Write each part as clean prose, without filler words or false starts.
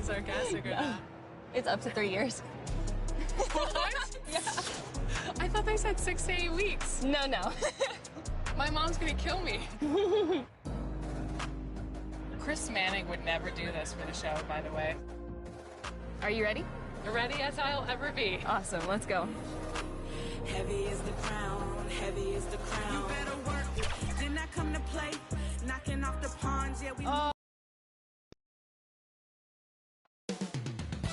sarcastic or not. It's up to 3 years. What? Yeah. I thought they said 6 to 8 weeks. No. My mom's gonna kill me. Chris Manning would never do this for the show, by the way. Are you ready? Ready as I'll ever be. Awesome, let's go. Heavy is the crown, heavy is the crown. You better work, did not come to play. Knocking off the pawns, yeah, we...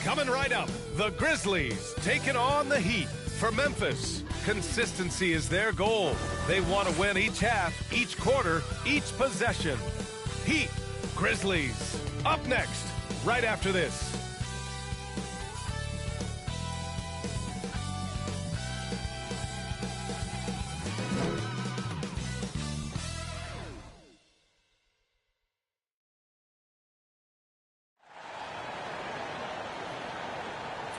Coming right up, the Grizzlies taking on the Heat. For Memphis, consistency is their goal. They want to win each half, each quarter, each possession. Heat, Grizzlies, up next, right after this.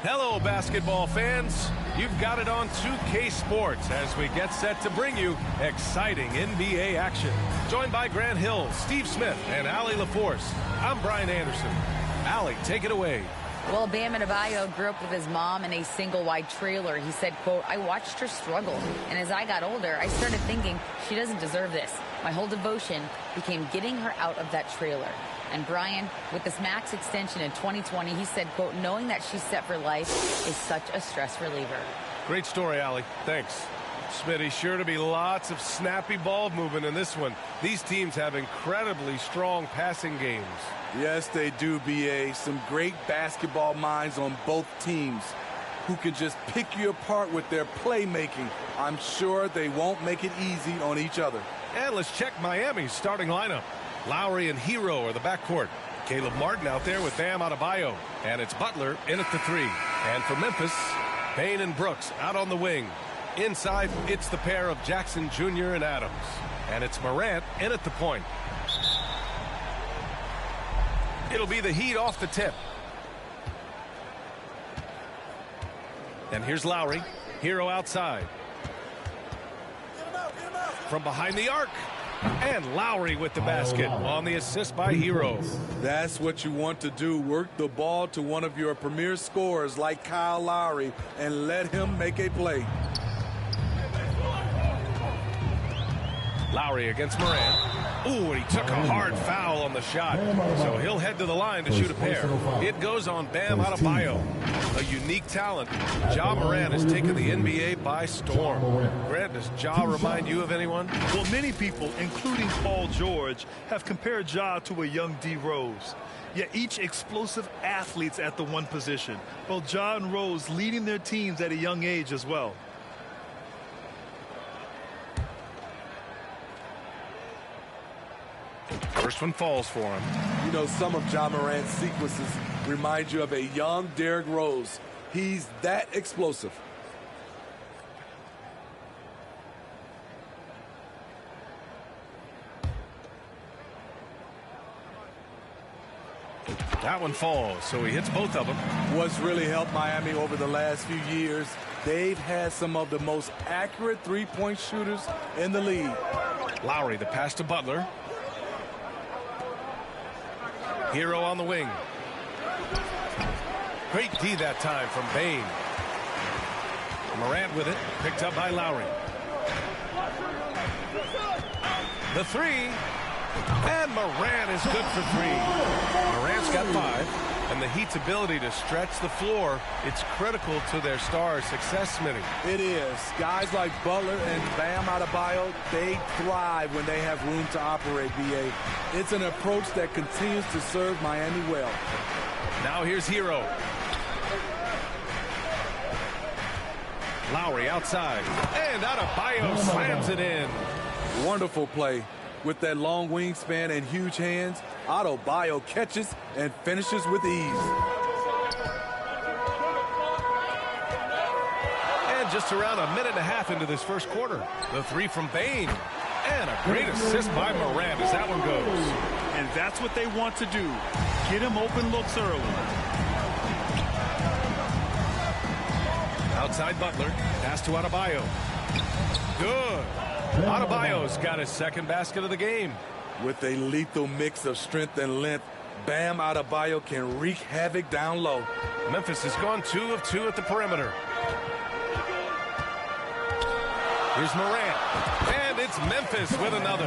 Hello, basketball fans. You've got it on 2K Sports as we get set to bring you exciting NBA action. Joined by Grant Hill, Steve Smith, and Allie LaForce. I'm Brian Anderson. Allie, take it away. Well, Bam Adebayo grew up with his mom in a single-wide trailer. He said, quote, I watched her struggle, and as I got older, I started thinking she doesn't deserve this. My whole devotion became getting her out of that trailer. And Brian, with this max extension in 2020, he said, quote, knowing that she's set for life is such a stress reliever. Great story, Allie. Thanks. Smitty, sure to be lots of snappy ball movement in this one. These teams have incredibly strong passing games. Yes, they do, B.A. Some great basketball minds on both teams who can just pick you apart with their playmaking. I'm sure they won't make it easy on each other. And let's check Miami's starting lineup. Lowry and Hero are the backcourt. Caleb Martin out there with Bam Adebayo. And it's Butler in at the 3. And for Memphis, Payne and Brooks out on the wing. Inside, it's the pair of Jackson Jr. and Adams. And it's Morant in at the point. It'll be the Heat off the tip. And here's Lowry. Hero outside. From behind the arc. And Lowry with the basket on the assist by Hero. That's what you want to do. Work the ball to one of your premier scorers like Kyle Lowry and let him make a play. Lowry against Morant. Ooh, and he took a hard foul on the shot. So he'll head to the line to shoot a pair. It goes on Bam Adebayo. A unique talent. Ja Morant has taken the NBA by storm. Grant, does Ja remind you of anyone? Well, many people, including Paul George, have compared Ja to a young D. Rose. Yet each explosive athletes at the one position. Both Ja and Rose leading their teams at a young age as well. First one falls for him. You know, some of Ja Morant's sequences remind you of a young Derrick Rose. He's that explosive. That one falls, so he hits both of them. What's really helped Miami over the last few years, they've had some of the most accurate three-point shooters in the league. Lowry, the pass to Butler. Hero on the wing. Great D that time from Bane. Morant with it, picked up by Lowry. The 3, and Morant is good for 3. Morant's got 5, and the Heat's ability to stretch the floor, it's critical to their stars' success, Smitty. It is. Guys like Butler and Bam Adebayo, they thrive when they have room to operate, B.A. It's an approach that continues to serve Miami well. Now here's Hero. Lowry outside, and Adebayo slams it in. Wonderful play. With that long wingspan and huge hands, Adebayo catches and finishes with ease. And just around a minute and a half into this first quarter, the 3 from Bane. And a great assist by Morant as that one goes. And that's what they want to do. Get him open looks early. Outside Butler, pass to Adebayo. Good. Adebayo's got his second basket of the game. With a lethal mix of strength and length, Bam Adebayo can wreak havoc down low. Memphis has gone 2 of 2 at the perimeter. Here's Morant. And it's Memphis with another.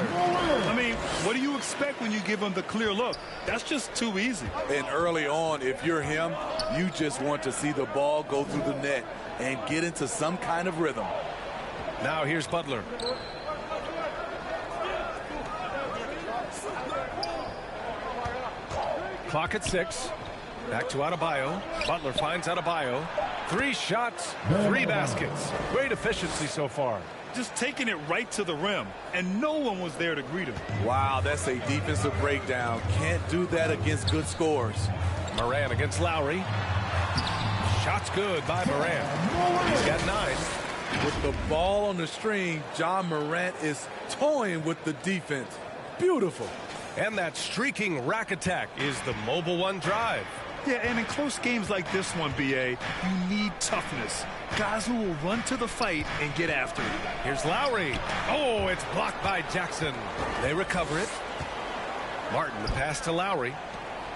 I mean, what do you expect when you give him the clear look? That's just too easy. And early on, if you're him, you just want to see the ball go through the net and get into some kind of rhythm. Now here's Butler. Clock at 6. Back to Adebayo. Butler finds Adebayo. 3 shots, 3 baskets. Great efficiency so far. Just taking it right to the rim, and no one was there to greet him. Wow, that's a defensive breakdown. Can't do that against good scores. Morant against Lowry. Shot's good by Morant. He's got 9. With the ball on the string, John Morant is toying with the defense. Beautiful. And that streaking rack attack is the Mobile One drive. Yeah, and in close games like this one, B.A., you need toughness. Guys who will run to the fight and get after it. Here's Lowry. Oh, it's blocked by Jackson. They recover it. Martin, the pass to Lowry.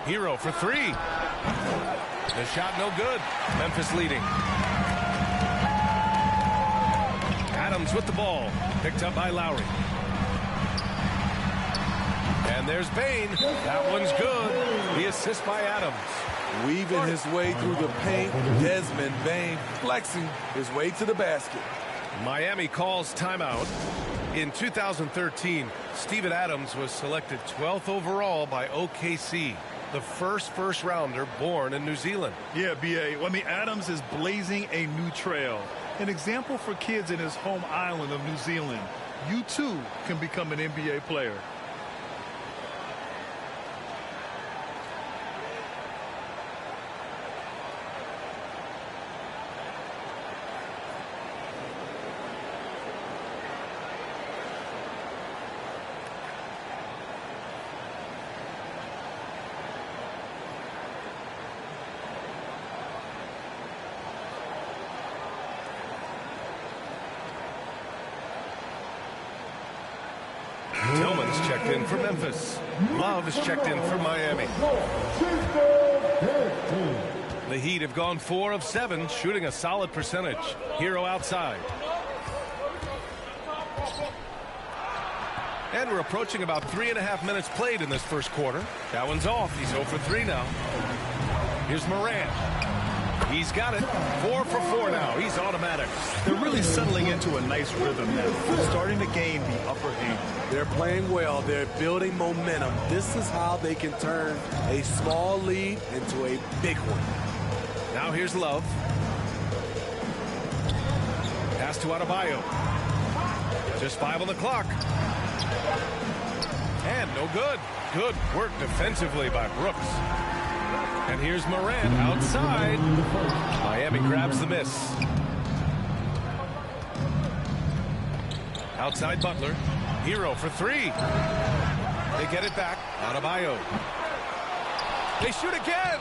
Hero for 3. The shot no good. Memphis leading. Adams with the ball. Picked up by Lowry. And there's Bane. That one's good. The assist by Adams. Weaving his way through the paint, Desmond Bane flexing his way to the basket. Miami calls timeout. In 2013, Steven Adams was selected 12th overall by OKC, the first rounder born in New Zealand. Yeah, B.A. I mean, Adams is blazing a new trail. An example for kids in his home island of New Zealand. You, too, can become an NBA player. Tillman's checked in for Memphis. Love is checked in for Miami. The Heat have gone 4 of 7, shooting a solid percentage. Hero outside. And we're approaching about 3.5 minutes played in this first quarter. That one's off. He's 0 for 3 now. Here's Morant. He's got it. 4 for 4 now. He's automatic. They're really settling into a nice rhythm now. Starting to gain the upper hand. They're playing well. They're building momentum. This is how they can turn a small lead into a big one. Now here's Love. Pass to Adebayo. Just 5 on the clock. And no good. Good work defensively by Brooks. And here's Morant outside. Miami grabs the miss. Outside Butler. Hero for 3. They get it back. Adebayo. They shoot again.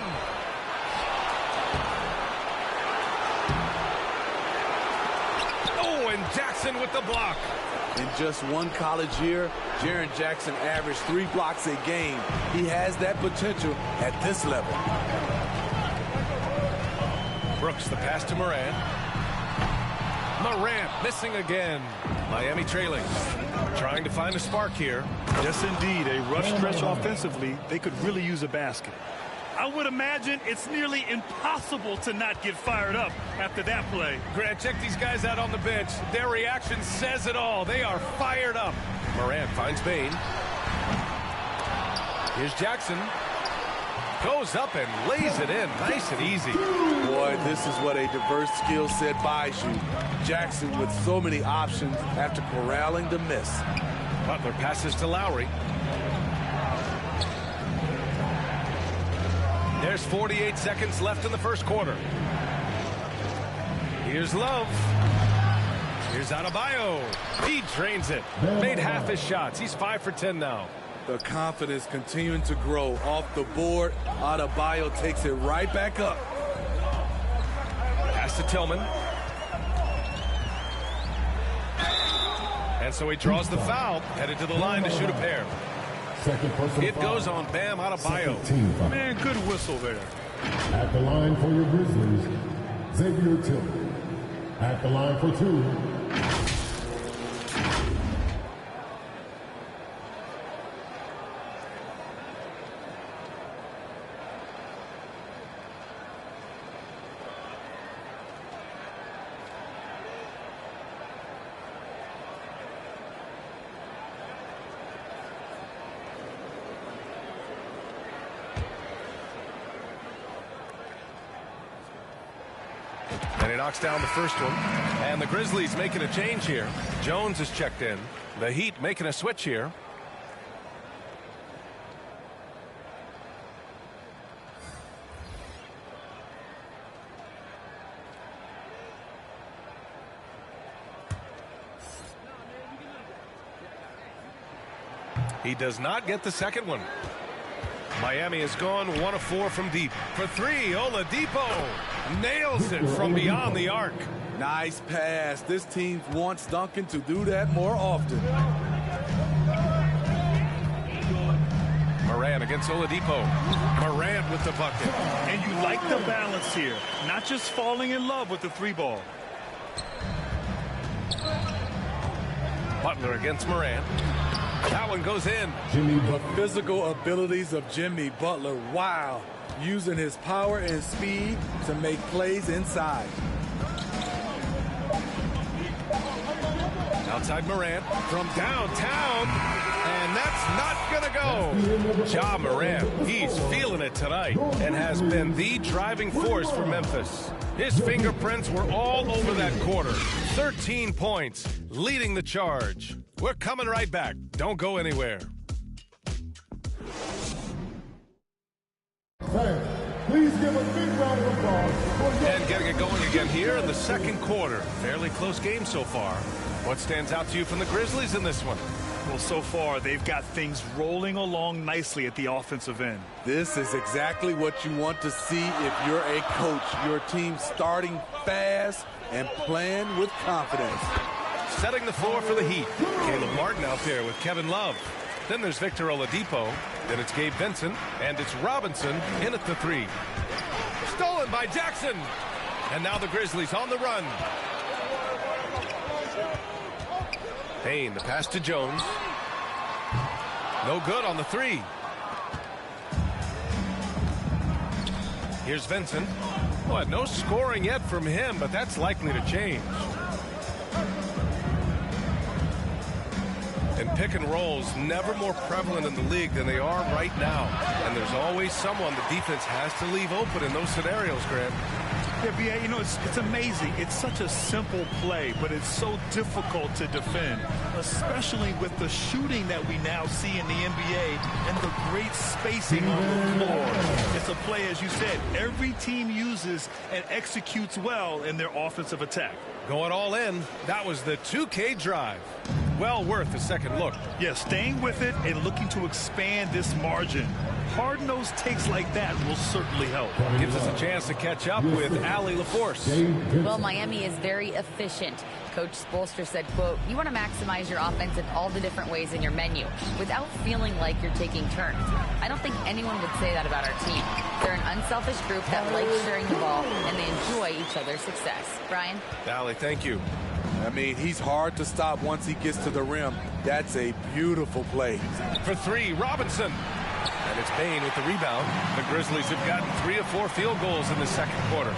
Oh, and Jackson with the block. In just one college year, Jaren Jackson averaged 3 blocks a game. He has that potential at this level. Brooks, the pass to Morant. Morant missing again. Miami trailing. Trying to find a spark here. Yes, indeed. A rough stretch offensively. They could really use a basket. I would imagine it's nearly impossible to not get fired up after that play. Grant, check these guys out on the bench. Their reaction says it all. They are fired up. Morant finds Bane. Here's Jackson. Goes up and lays it in. Nice and easy. Boy, this is what a diverse skill set buys you. Jackson with so many options after corralling the miss. Butler passes to Lowry. There's 48 seconds left in the first quarter. Here's Love. Here's Adebayo. He drains it. Made half his shots. He's 5 for 10 now. The confidence continuing to grow off the board. Adebayo takes it right back up. Pass to Tillman. And so he draws the foul, headed to the line to shoot a pair. Second personal It goes on Bam Adebayo. Team foul. Man, good whistle there. At the line for your Grizzlies, Xavier Tillman. At the line for 2, And he knocks down the first one. And the Grizzlies making a change here. Jones is checked in. The Heat making a switch here. He does not get the second one. Miami has gone 1 of 4 from deep. For 3, Oladipo nails it from beyond the arc. Nice pass. This team wants Duncan to do that more often. Morant against Oladipo. Morant with the bucket. And you like the balance here. Not just falling in love with the 3-ball. Butler against Morant. That one goes in. The physical abilities of Jimmy Butler. Wow. Using his power and speed to make plays inside. Outside Morant from downtown. And that's not going to go. Ja Morant, he's feeling it tonight and has been the driving force for Memphis. His fingerprints were all over that quarter. 13 points, leading the charge. We're coming right back. Don't go anywhere. fans, please give a big round of applause. And getting it going again here in the second quarter. Fairly close game so far. What stands out to you from the Grizzlies in this one? Well, so far, they've got things rolling along nicely at the offensive end. This is exactly what you want to see if you're a coach. Your team starting fast and playing with confidence. Setting the floor for the Heat. Caleb Martin out there with Kevin Love. Then there's Victor Oladipo. Then it's Gabe Vincent. And it's Robinson in at the 3. Stolen by Jackson. And now the Grizzlies on the run. Payne, the pass to Jones. No good on the 3. Here's Vincent. What, no scoring yet from him, but that's likely to change. And pick and rolls never more prevalent in the league than they are right now. And there's always someone the defense has to leave open in those scenarios, Grant. Yeah, B.A., you know, it's amazing. It's such a simple play, but it's so difficult to defend, especially with the shooting that we now see in the NBA and the great spacing on the floor. It's a play, as you said, every team uses and executes well in their offensive attack. Going all in, that was the 2K drive. Well worth a second look. Yeah, staying with it and looking to expand this margin. Hard-nosed takes like that will certainly help. Gives us a chance to catch up with Allie LaForce. Well, Miami is very efficient. Coach Spoelstra said, quote, you want to maximize your offense in all the different ways in your menu without feeling like you're taking turns. I don't think anyone would say that about our team. They're an unselfish group that likes sharing the ball, and they enjoy each other's success. Brian? Allie, thank you. I mean, he's hard to stop once he gets to the rim. That's a beautiful play. For 3, Robinson. And it's Payne with the rebound. The Grizzlies have gotten 3 of 4 field goals in the second quarter.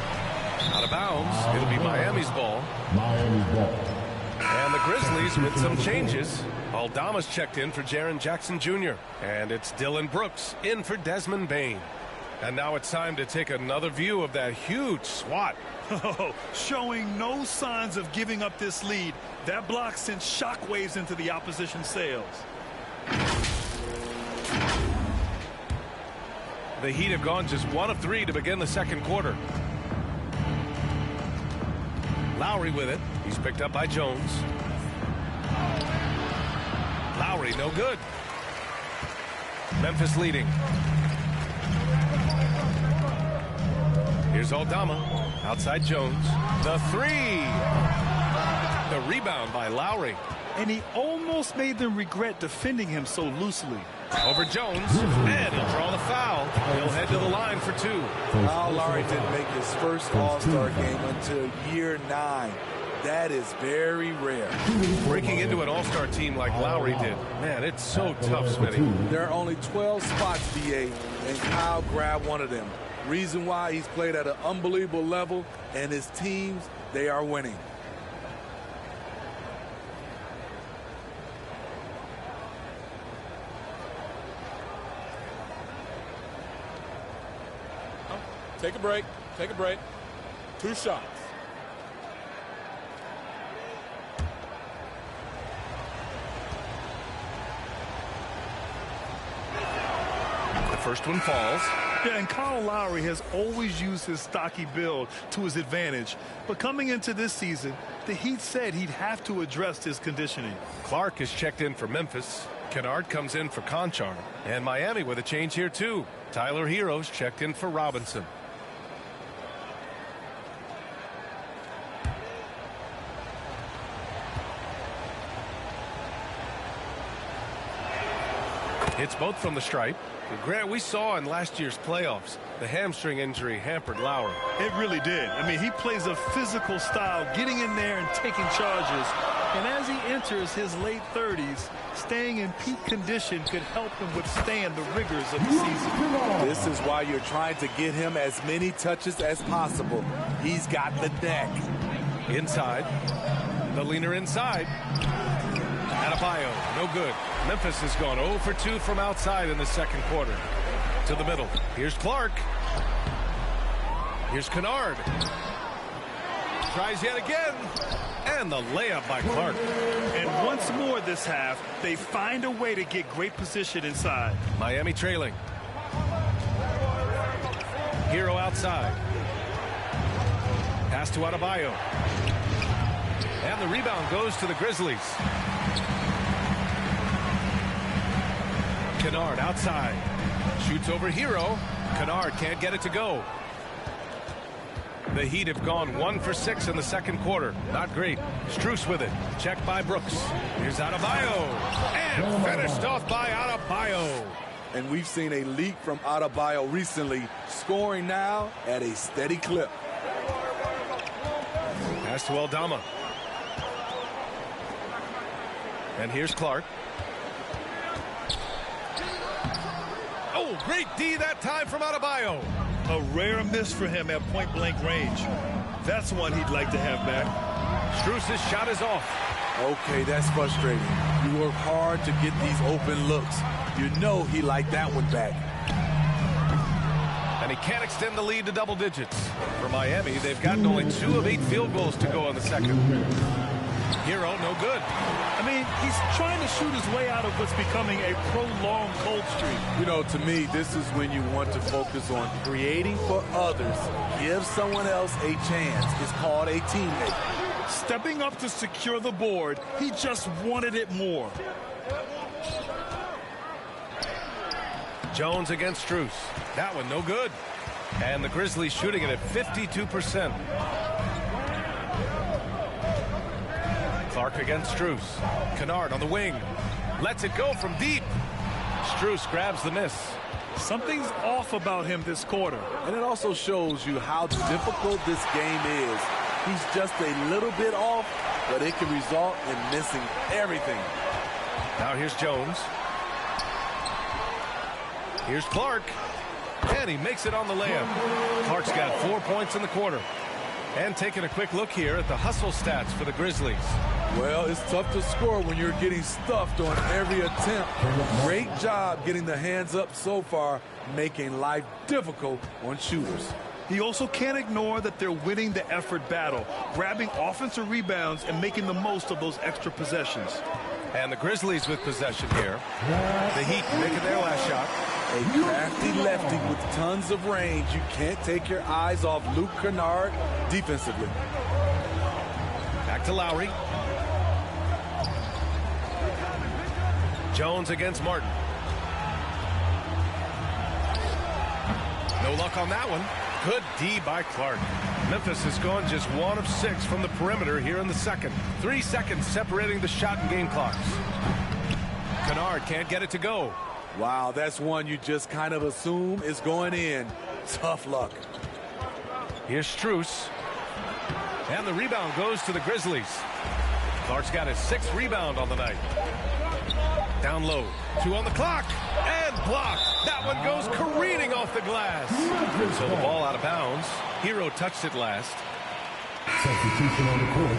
Out of bounds. It'll be Miami's ball. Miami's ball. And the Grizzlies with some changes. Aldama's checked in for Jaren Jackson Jr. And it's Dylan Brooks in for Desmond Bane. And now it's time to take another view of that huge swat. Oh, showing no signs of giving up this lead. That block sent shockwaves into the opposition sails. The Heat have gone just 1 of 3 to begin the second quarter. Lowry with it. He's picked up by Jones. Lowry, no good. Memphis leading. Here's Aldama. Outside Jones. The 3. The rebound by Lowry. And he almost made them regret defending him so loosely. Over Jones, and he'll draw the foul. He'll head to the line for 2. Kyle Lowry didn't make his first All-Star game until year 9. That is very rare. Breaking into an All-Star team like Lowry did, man, it's so tough, Smitty. There are only 12 spots, BA, and Kyle grabbed one of them. Reason why he's played at an unbelievable level, and his teams, they are winning. Take a break. Take a break. 2 shots. The first one falls. Yeah, and Kyle Lowry has always used his stocky build to his advantage. But coming into this season, the Heat said he'd have to address his conditioning. Clark is checked in for Memphis. Kennard comes in for Conchar. And Miami with a change here, too. Tyler Hero's checked in for Robinson. Hits both from the stripe. Grant, we saw in last year's playoffs, the hamstring injury hampered Lowry. It really did. I mean, he plays a physical style, getting in there and taking charges. And as he enters his late 30s, staying in peak condition could help him withstand the rigors of the season. This is why you're trying to get him as many touches as possible. He's got the neck. Inside. The leaner inside. Adebayo, no good. Memphis has gone 0 for 2 from outside in the second quarter. To the middle. Here's Clark. Here's Kennard. Tries yet again. And the layup by Clark. And once more this half, they find a way to get great position inside. Miami trailing. Hero outside. Pass to Adebayo. And the rebound goes to the Grizzlies. Kennard outside. Shoots over Hero. Kennard can't get it to go. The Heat have gone 1 for 6 in the second quarter. Not great. Strus with it. Checked by Brooks. Here's Adebayo. And finished off by Adebayo. And we've seen a leak from Adebayo recently, scoring now at a steady clip. Pass to Aldama. And here's Clark. Oh, great D that time from Adebayo. A rare miss for him at point-blank range. That's one he'd like to have back. Strus's shot is off. Okay, that's frustrating. You work hard to get these open looks. You know he liked that one back. And he can't extend the lead to double digits. For Miami, they've gotten only 2 of 8 field goals to go in the second. Hero, no good. I mean, he's trying to shoot his way out of what's becoming a prolonged cold streak. You know, to me, this is when you want to focus on creating for others. Give someone else a chance. It's called a teammate. Stepping up to secure the board, he just wanted it more. Jones against Strus. That one no good. And the Grizzlies shooting it at 52%. Clark against Strus. Kennard on the wing. Lets it go from deep. Strus grabs the miss. Something's off about him this quarter. And it also shows you how difficult this game is. He's just a little bit off, but it can result in missing everything. Now here's Jones. Here's Clark. And he makes it on the layup. Clark's got 4 points in the quarter. And taking a quick look here at the hustle stats for the Grizzlies. Well, it's tough to score when you're getting stuffed on every attempt. Great job getting the hands up so far, making life difficult on shooters. He also can't ignore that they're winning the effort battle, grabbing offensive rebounds and making the most of those extra possessions. And the Grizzlies with possession here. The Heat making their last shot. A crafty lefty with tons of range. You can't take your eyes off Luke Kennard defensively. Back to Lowry. Jones against Martin. No luck on that one. Good D by Clark. Memphis has gone just 1 of 6 from the perimeter here in the second. 3 seconds separating the shot and game clocks. Kennard can't get it to go. Wow, that's one you just kind of assume is going in. Tough luck. Here's Strus. And the rebound goes to the Grizzlies. Clark's got his 6th rebound on the night. Down low. 2 on the clock. And blocked. That one goes careening off the glass. So the ball out of bounds. Hero touched it last. Substitution on the court.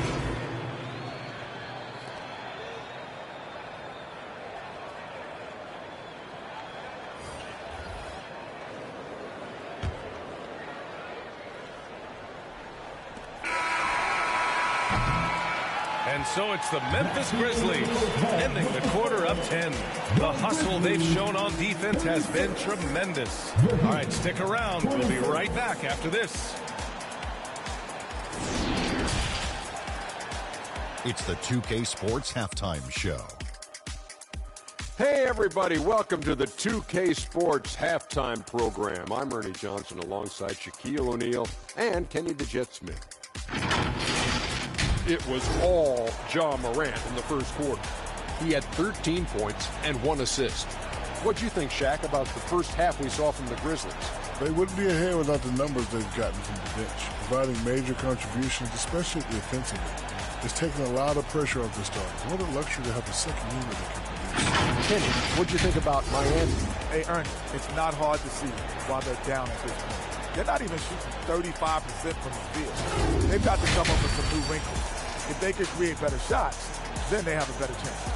And so it's the Memphis Grizzlies ending the quarter up 10. The hustle they've shown on defense has been tremendous. All right, stick around. We'll be right back after this. It's the 2K Sports Halftime Show. Hey, everybody. Welcome to the 2K Sports Halftime Program. I'm Ernie Johnson alongside Shaquille O'Neal and Kenny the Jet Smith. It was all Ja Morant in the first quarter. He had 13 points and 1 assist. What'd you think, Shaq, about the first half we saw from the Grizzlies? They wouldn't be ahead without the numbers they've gotten from the bench, providing major contributions, especially defensively. It's taking a lot of pressure off the starters. What a luxury to have a second unit that can produce. Kenny, what'd you think about Miami? Hey, Ernie, it's not hard to see why they're down at this point. They're not even shooting 35% from the field. They've got to come up with some new wrinkles. If they could create better shots, then they have a better chance.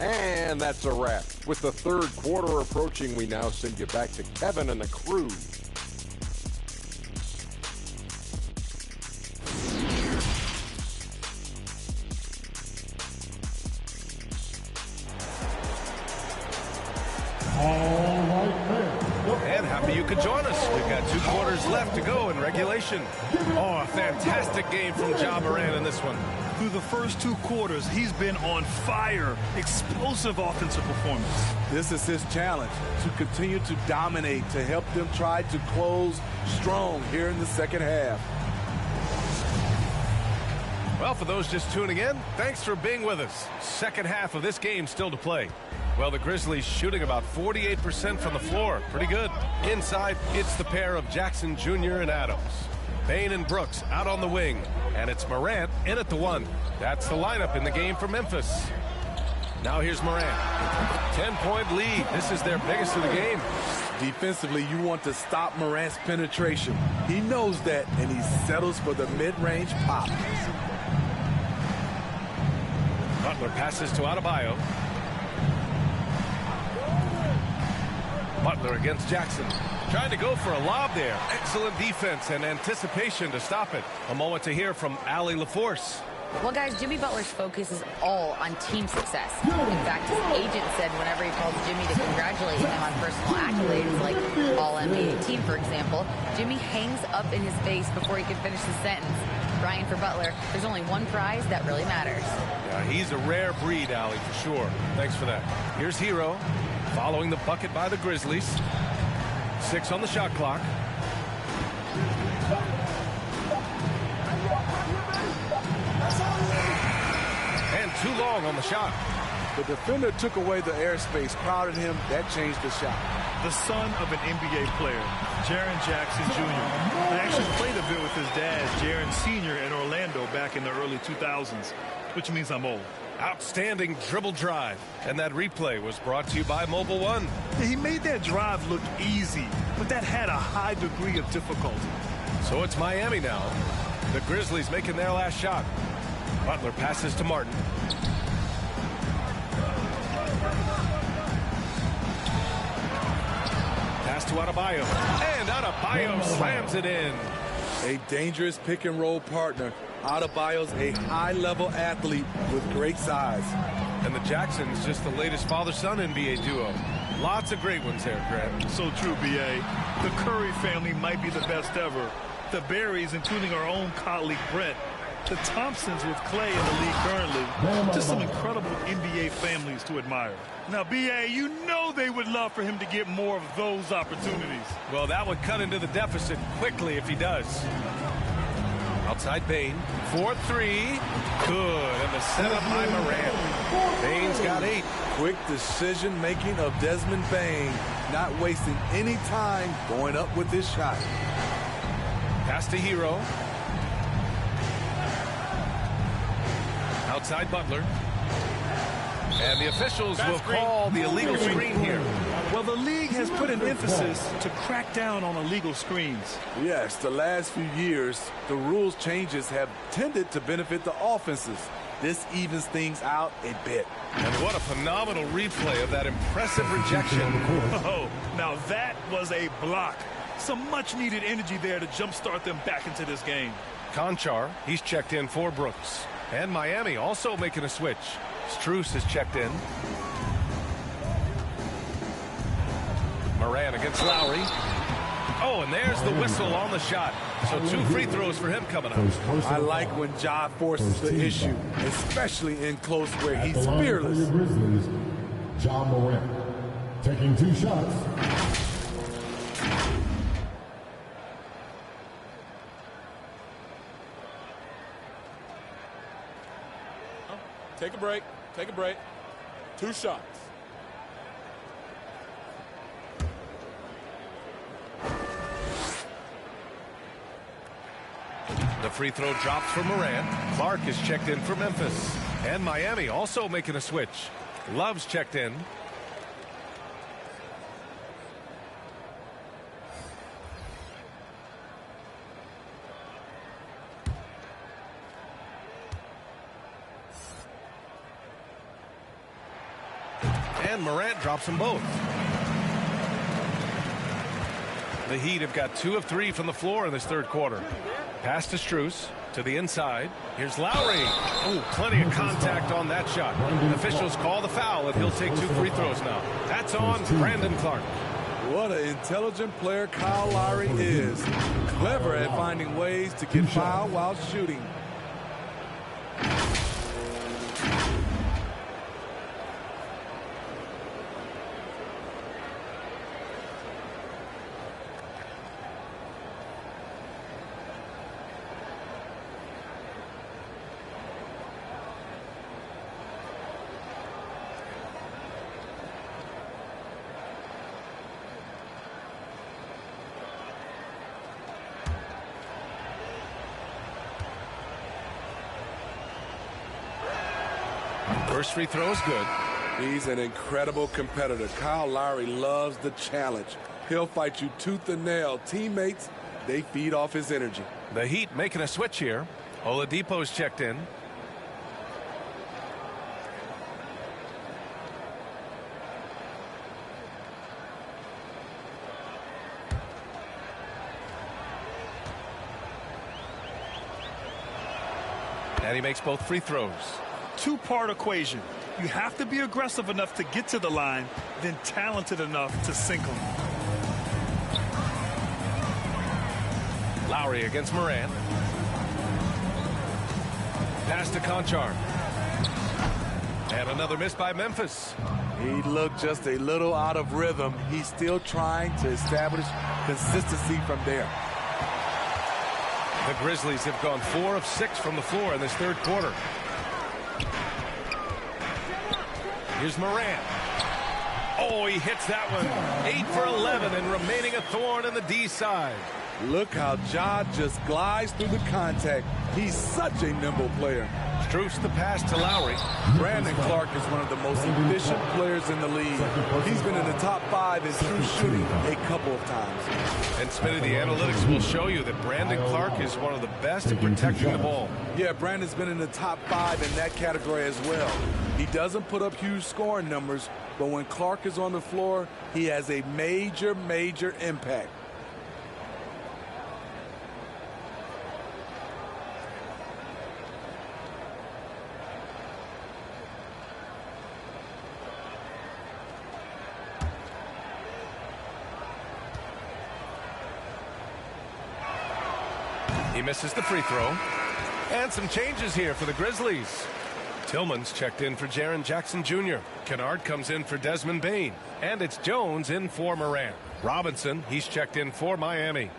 And that's a wrap. With the third quarter approaching, we now send you back to Kevin and the crew. And happy you could join us. We've got 2 quarters left to go in regulation. Oh, a fantastic game from Ja Morant in this one. Through the first 2 quarters, he's been on fire. Explosive offensive performance. This is his challenge, to continue to dominate, to help them try to close strong here in the second half. Well, for those just tuning in, thanks for being with us. Second half of this game still to play. Well, the Grizzlies shooting about 48% from the floor. Pretty good. Inside, it's the pair of Jackson Jr. and Adams. Payne and Brooks out on the wing. And it's Morant in at the 1. That's the lineup in the game for Memphis. Now here's Morant. 10-point lead. This is their biggest of the game. Defensively, you want to stop Morant's penetration. He knows that, and he settles for the mid-range pop. Butler passes to Adebayo. Butler against Jackson. Trying to go for a lob there. Excellent defense and anticipation to stop it. A moment to hear from Allie LaForce. Well, guys, Jimmy Butler's focus is all on team success. In fact, his agent said whenever he calls Jimmy to congratulate him on personal accolades, like All-NBA team, for example, Jimmy hangs up in his face before he can finish the sentence. Ryan, for Butler, there's only one prize that really matters. Yeah, he's a rare breed, Allie, for sure. Thanks for that. Here's Hero, following the bucket by the Grizzlies. 6 on the shot clock. And too long on the shot. The defender took away the airspace, crowded him. That changed the shot. The son of an NBA player, Jaren Jackson Jr. I actually played a bit with his dad, Jaren Sr. in Orlando back in the early 2000s, which means I'm old. Outstanding dribble drive. And that replay was brought to you by Mobile One. He made that drive look easy, but that had a high degree of difficulty. So it's Miami now. The Grizzlies making their last shot. Butler passes to Martin. Pass to Adebayo. And Adebayo slams it in. A dangerous pick-and-roll partner. Adebayo's a high-level athlete with great size. And the Jacksons just the latest father-son NBA duo. Lots of great ones there, Grant. So true, B.A. The Curry family might be the best ever. The Berries, including our own colleague Brent. The Thompsons with Clay in the league currently. Just some incredible NBA families to admire. Now, B.A., you know they would love for him to get more of those opportunities. Well, that would cut into the deficit quickly if he does. Outside Bain. 4-3. Good. And the setup by Morant. Bain's got 8. Quick decision making of Desmond Bain. Not wasting any time going up with his shot. Pass to Hero. Outside Butler. And the officials will call the illegal screen here. Well, the league has put an emphasis to crack down on illegal screens. Yes, the last few years, the rules changes have tended to benefit the offenses. This evens things out a bit. And what a phenomenal replay of that impressive rejection. Oh, now that was a block. Some much-needed energy there to jumpstart them back into this game. Conchar, he's checked in for Brooks. And Miami also making a switch. Strus is checked in. Moran against Lowry. Oh, and there's the whistle on the shot. So 2 free throws for him coming up. I like when Ja forces the issue, especially in close where he's fearless. Ja Morant taking 2 shots. Take a break. Take a break. 2 shots. The free throw drops for Morant. Clark is checked in for Memphis. And Miami also making a switch. Love's checked in. And Morant drops them both. The Heat have got 2 of 3 from the floor in this third quarter. Pass to Strus to the inside. Here's Lowry. Oh, plenty of contact on that shot. Officials call the foul, and he'll take 2 free throws now. That's on Brandon Clark. What an intelligent player Kyle Lowry is. Clever at finding ways to get fouled while shooting. First free throw is good. He's an incredible competitor. Kyle Lowry loves the challenge. He'll fight you tooth and nail. Teammates, they feed off his energy. The Heat making a switch here. Oladipo's checked in. And he makes both free throws. 2-part equation. You have to be aggressive enough to get to the line, then talented enough to sink them. Lowry against Morant. Pass to Conchar. And another miss by Memphis. He looked just a little out of rhythm. He's still trying to establish consistency from there. The Grizzlies have gone 4 of 6 from the floor in this third quarter. Here's Morant. Oh, he hits that one. 8 for 11 and remaining a thorn in the D side. Look how Ja just glides through the contact. He's such a nimble player. Strus the pass to Lowry. Brandon Clark is one of the most efficient players in the league. He's been in the top 5 in true shooting a couple of times. And Smitty, the analytics will show you that Brandon Clark is one of the best at protecting the ball. Yeah, Brandon's been in the top 5 in that category as well. He doesn't put up huge scoring numbers, but when Clark is on the floor, he has a major, major impact. He misses the free throw. And some changes here for the Grizzlies. Tillman's checked in for Jaren Jackson Jr. Kennard comes in for Desmond Bain. And it's Jones in for Morant. Robinson, he's checked in for Miami.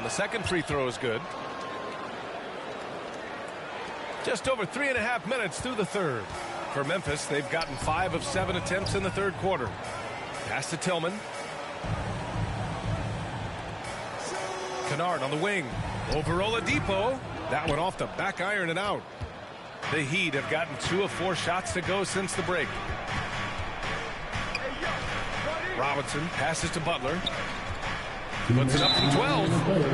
And the second free throw is good. Just over 3.5 minutes through the third. For Memphis, they've gotten 5 of 7 attempts in the third quarter. Pass to Tillman. Kennard on the wing. Over Oladipo. That one off the back iron and out. The Heat have gotten 2 of 4 shots to go since the break. Robinson passes to Butler. Puts it up from 12.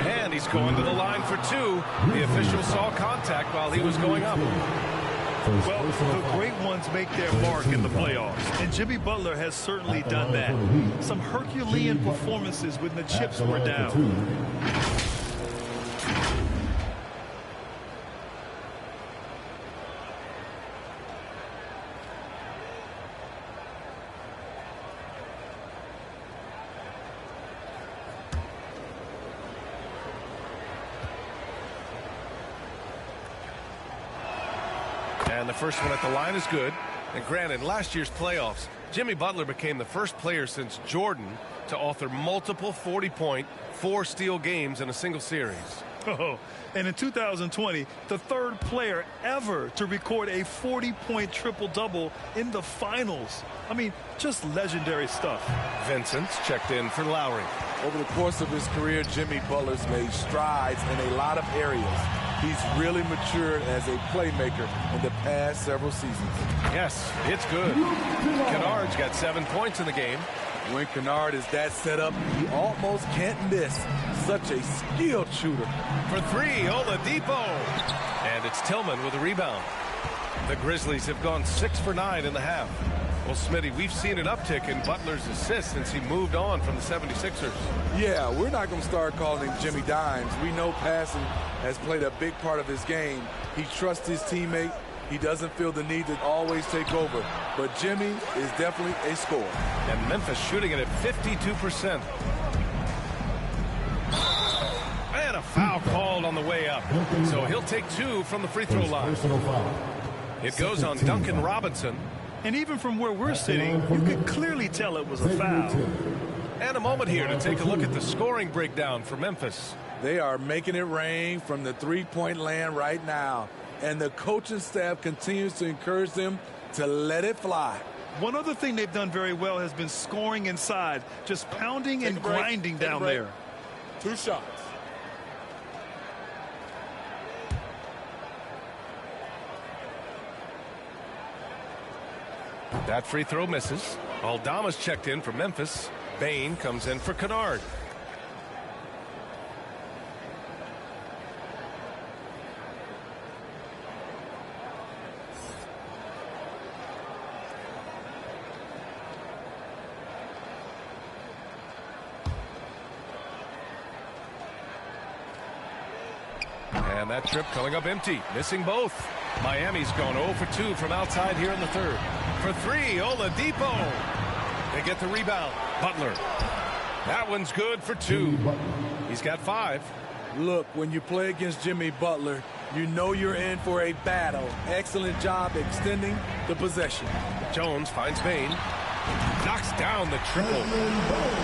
And he's going to the line for 2. The official saw contact while he was going up. Well, the great ones make their mark in the playoffs, and Jimmy Butler has certainly done that. Some Herculean performances when the chips were down. And the first one at the line is good. And granted, last year's playoffs, Jimmy Butler became the first player since Jordan to author multiple 40-point, 4-steal games in a single series. Oh, and in 2020, the third player ever to record a 40-point triple-double in the finals. I mean, just legendary stuff. Vincent's checked in for Lowry. Over the course of his career, Jimmy Butler's made strides in a lot of areas. He's really matured as a playmaker in the past several seasons. Yes, it's good. Kennard's got 7 points in the game. When Kennard is that set up, he almost can't miss. Such a skilled shooter. For 3, Oladipo. And it's Tillman with a rebound. The Grizzlies have gone 6 for 9 in the half. Well, Smitty, we've seen an uptick in Butler's assists since he moved on from the 76ers. Yeah, we're not going to start calling him Jimmy Dimes. We know passing has played a big part of his game. He trusts his teammate. He doesn't feel the need to always take over. But Jimmy is definitely a scorer. And Memphis shooting it at 52%. And a foul called on the way up. So he'll take 2 from the free throw line. It goes on Duncan Robinson. And even from where we're sitting, you could clearly tell it was a foul. And a moment here to take a look at the scoring breakdown for Memphis. They are making it rain from the three-point land right now. And the coaching staff continues to encourage them to let it fly. One other thing they've done very well has been scoring inside, just pounding and grinding down there. 2 shots. That free throw misses. Aldama's checked in for Memphis. Bain comes in for Kennard. And that trip coming up empty, missing both. Miami's gone 0 for 2 from outside here in the third. For 3, Oladipo. They get the rebound. Butler. That one's good for 2. He's got 5. Look, when you play against Jimmy Butler, you know you're in for a battle. Excellent job extending the possession. Jones finds Bain. Knocks down the triple.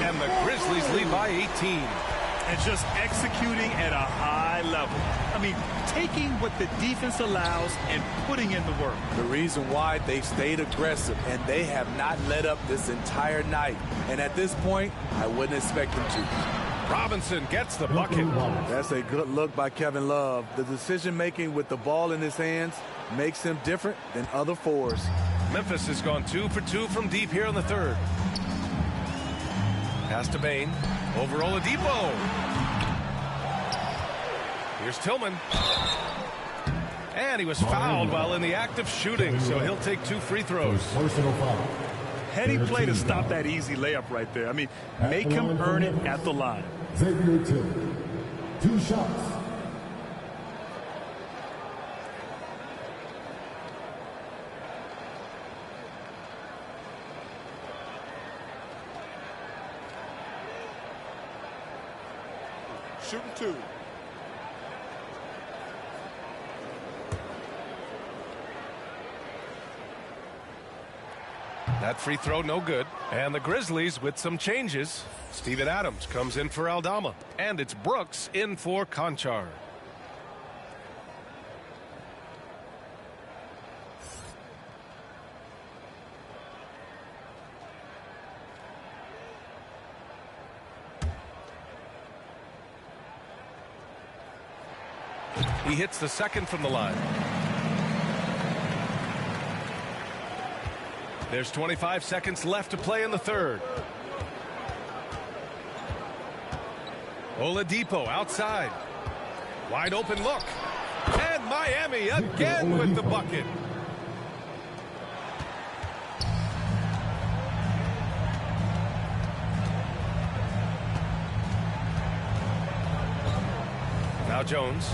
And the Grizzlies lead by 18. And just executing at a high level. I mean, taking what the defense allows and putting in the work. The reason why they've stayed aggressive and they have not let up this entire night. And at this point, I wouldn't expect them to. Robinson gets the bucket. That's a good look by Kevin Love. The decision-making with the ball in his hands makes him different than other fours. Memphis has gone 2 for 2 from deep here in the third. Pass to Bain. Over Oladipo. Here's Tillman. And he was fouled while in the act of shooting, so he'll take 2 free throws. Heady play to stop that easy layup right there. I mean, make him earn it at the line. Xavier Tillman, 2 shots. Shooting 2. That free throw no good. And the Grizzlies with some changes. Steven Adams comes in for Aldama. And it's Brooks in for Conchar. He hits the second from the line. There's 25 seconds left to play in the third. Oladipo outside. Wide open look. And Miami again with the bucket. Now Jones.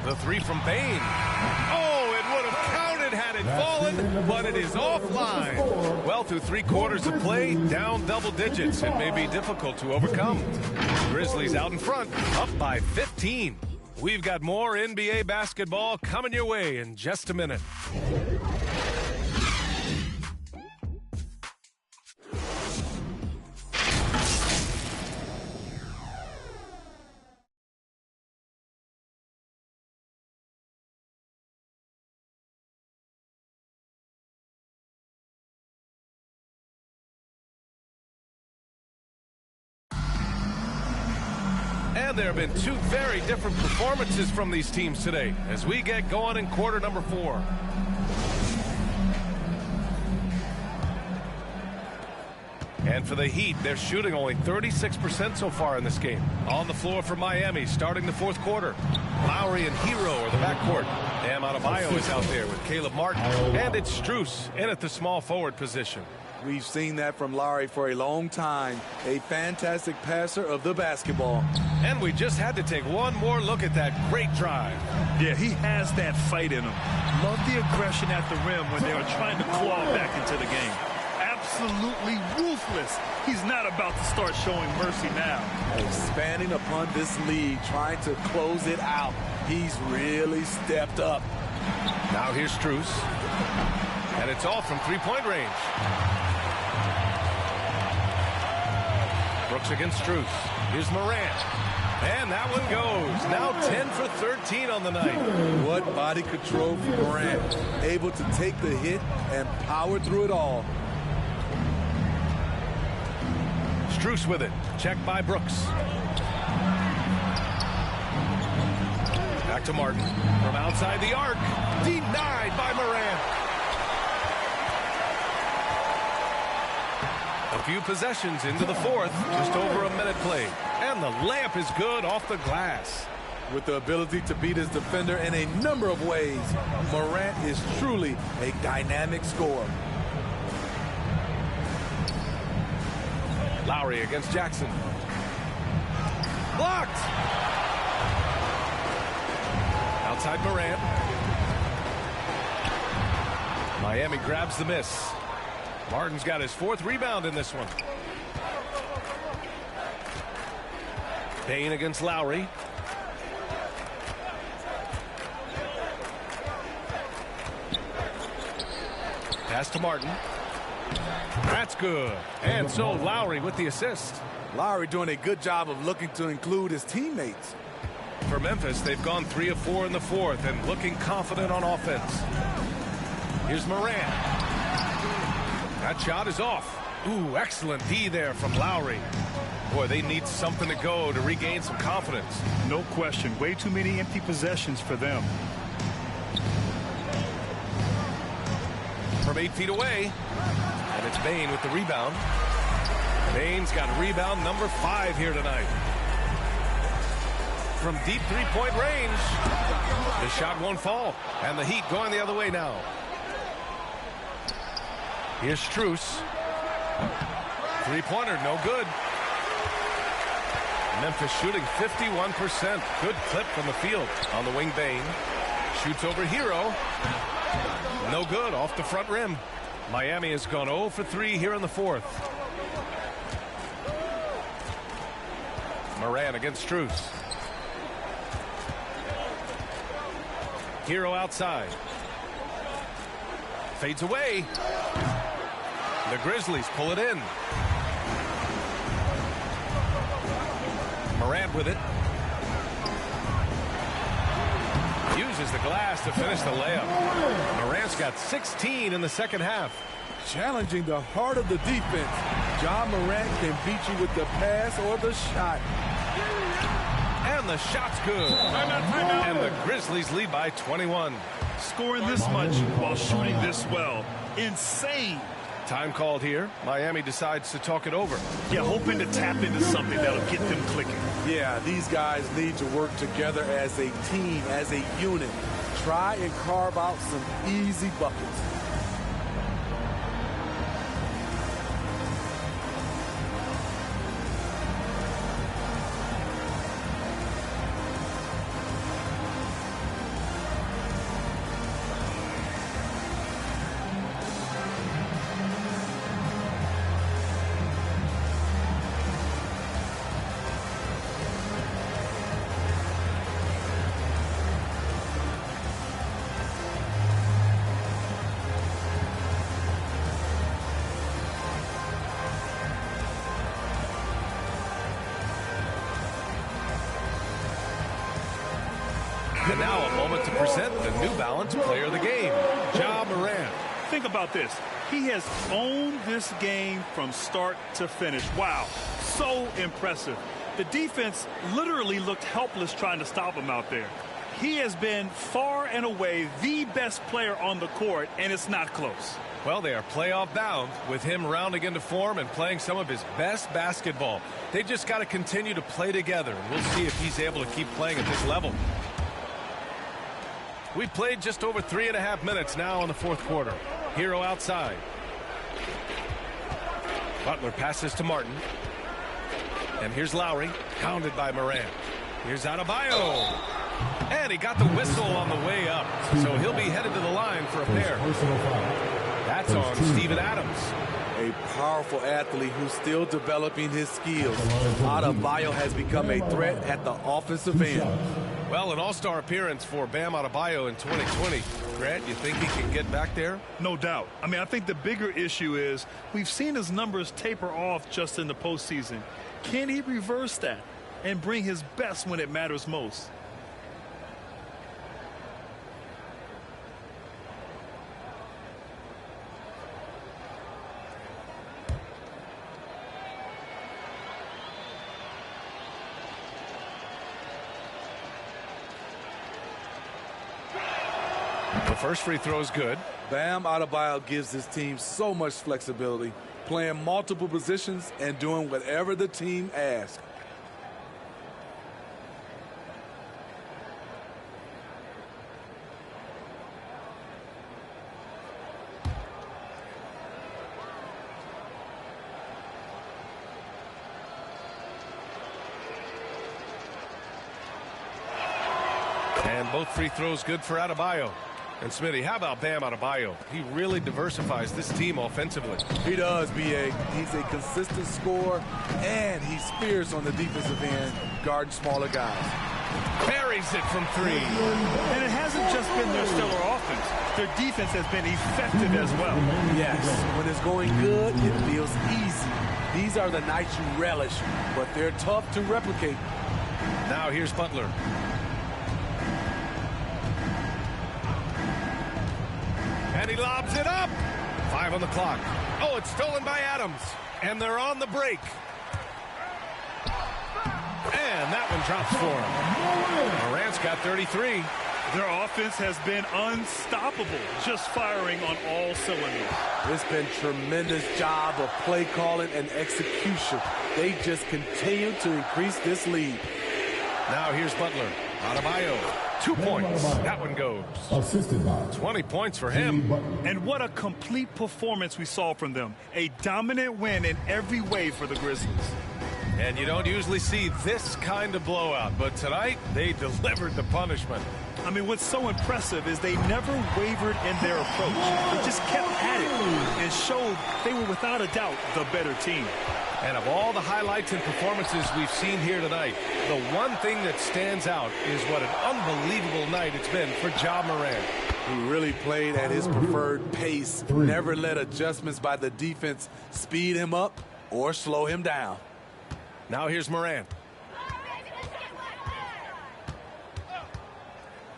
The three from Bane. Oh, it would have counted had it fallen, but it is offline. Well, through 3 quarters of play, down double digits. It may be difficult to overcome. Grizzlies out in front, up by 15. We've got more NBA basketball coming your way in just a minute. And there have been 2 very different performances from these teams today as we get going in quarter number 4. And for the Heat, they're shooting only 36% so far in this game. On the floor for Miami, starting the 4th quarter. Lowry and Hero are the backcourt. Bam Adebayo is out there with Caleb Martin. And it's Strus in at the small forward position. We've seen that from Lowry for a long time. A fantastic passer of the basketball. And we just had to take one more look at that great drive. Yeah, he has that fight in him. Love the aggression at the rim when they are trying to claw back into the game. Absolutely ruthless. He's not about to start showing mercy now. Expanding upon this lead, trying to close it out. He's really stepped up. Now here's Strus. And it's all from 3-point range. Brooks against Strus. Here's Morant. And that one goes. Now 10 for 13 on the night. What body control for Morant. Able to take the hit and power through it all. Strus with it. Checked by Brooks. Back to Martin. From outside the arc. Denied by Morant. A few possessions into the 4th. Just over a minute played. And the layup is good off the glass. With the ability to beat his defender in a number of ways, Morant is truly a dynamic scorer. Lowry against Jackson. Blocked! Outside Morant. Miami grabs the miss. Martin's got his 4th rebound in this one. Payne against Lowry. Pass to Martin. That's good. And so Lowry with the assist. Lowry doing a good job of looking to include his teammates. For Memphis, they've gone 3 of 4 in the 4th and looking confident on offense. Here's Morant. That shot is off. Ooh, excellent D there from Lowry. Boy, they need something to go to regain some confidence. No question. Way too many empty possessions for them. From 8 feet away. And it's Bane with the rebound. Bane's got rebound number 5 here tonight. From deep 3-point range. The shot won't fall. And the Heat going the other way now. Here's Strus. 3-pointer, no good. Memphis shooting 51%. Good clip from the field on the wing. Bane shoots over Hero. No good off the front rim. Miami has gone 0 for 3 here in the 4th. Morant against Strus. Hero outside. Fades away. The Grizzlies pull it in. Morant with it. Uses the glass to finish the layup. Morant's got 16 in the second half. Challenging the heart of the defense. Ja Morant can beat you with the pass or the shot. And the shot's good. And the Grizzlies lead by 21. Scoring this much while shooting this well. Insane. Time called here. Miami decides to talk it over. Yeah, hoping to tap into something that'll get them clicking. Yeah, these guys need to work together as a team, as a unit. Try and carve out some easy buckets. And now a moment to present the New Balance Player of the Game, Ja Morant. Think about this. He has owned this game from start to finish. Wow, so impressive. The defense literally looked helpless trying to stop him out there. He has been far and away the best player on the court, and it's not close. Well, they are playoff bound with him rounding into form and playing some of his best basketball. They just got to continue to play together, and we'll see if he's able to keep playing at this level. We've played just over 3.5 minutes now in the fourth quarter. Hero outside. Butler passes to Martin. And here's Lowry, pounded by Morant. Here's Adebayo. And he got the whistle on the way up. So he'll be headed to the line for a pair. That's on Steven Adams. A powerful athlete who's still developing his skills. Adebayo has become a threat at the offensive end. Well, an all-star appearance for Bam Adebayo in 2020. Grant, you think he can get back there? No doubt. I mean, I think the bigger issue is we've seen his numbers taper off just in the postseason. Can he reverse that and bring his best when it matters most? The first free throw is good. Bam Adebayo gives his team so much flexibility, playing multiple positions and doing whatever the team asks. And both free throws good for Adebayo. And Smitty, how about Bam Adebayo? He really diversifies this team offensively. He does, B.A. He's a consistent scorer, and he's fierce on the defensive end, guarding smaller guys. Buries it from three. And it hasn't just been their stellar offense. Their defense has been effective as well. Yes, when it's going good, it feels easy. These are the nights you relish, but they're tough to replicate. Now here's Butler. And he lobs it up. 5 on the clock. Oh, it's stolen by Adams. And they're on the break. And that one drops for him. Morant's got 33. Their offense has been unstoppable, just firing on all cylinders. It's been a tremendous job of play calling and execution. They just continue to increase this lead. Now here's Butler. Adebayo. 2 points. That one goes. Assisted by 20 points for him. And what a complete performance we saw from them. A dominant win in every way for the Grizzlies. And you don't usually see this kind of blowout, but tonight they delivered the punishment. I mean, what's so impressive is they never wavered in their approach. They just kept at it and showed they were without a doubt the better team. And of all the highlights and performances we've seen here tonight, the one thing that stands out is what an unbelievable night it's been for Ja Morant. He really played at his preferred pace, never let adjustments by the defense speed him up or slow him down. Now here's Morant.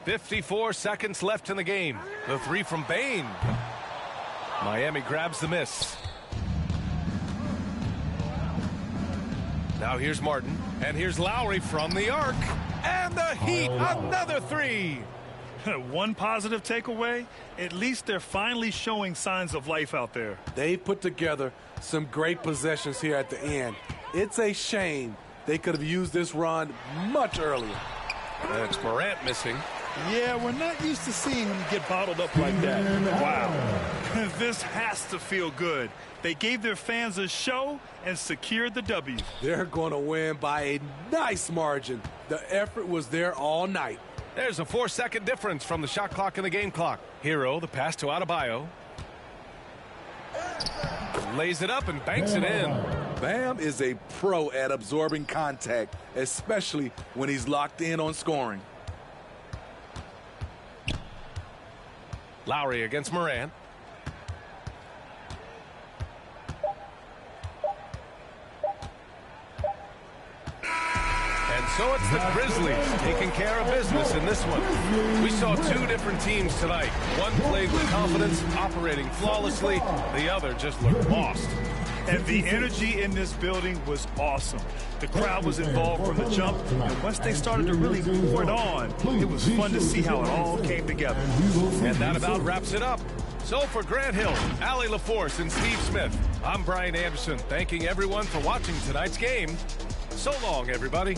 54 seconds left in the game. The three from Bane. Miami grabs the miss. Now here's Martin. And here's Lowry from the arc. And the Heat, another three. One positive takeaway, at least they're finally showing signs of life out there. They put together some great possessions here at the end. It's a shame they could have used this run much earlier. That's Morant missing. Yeah, we're not used to seeing him get bottled up like that. Wow. This has to feel good. They gave their fans a show and secured the W. They're going to win by a nice margin. The effort was there all night. There's a 4-second difference from the shot clock and the game clock. Hero, the pass to Adebayo. Lays it up and banks it in. Bam is a pro at absorbing contact, especially when he's locked in on scoring. Lowry against Morant. And so it's the Grizzlies taking care of business in this one. We saw two different teams tonight. One played with confidence, operating flawlessly. The other just looked lost. And the energy in this building was awesome. The crowd was involved from the jump, and once they started to really pour it on, it was fun to see how it all came together. And that about wraps it up. So for Grant Hill, Allie LaForce, and Steve Smith, I'm Brian Anderson, thanking everyone for watching tonight's game. So long, everybody.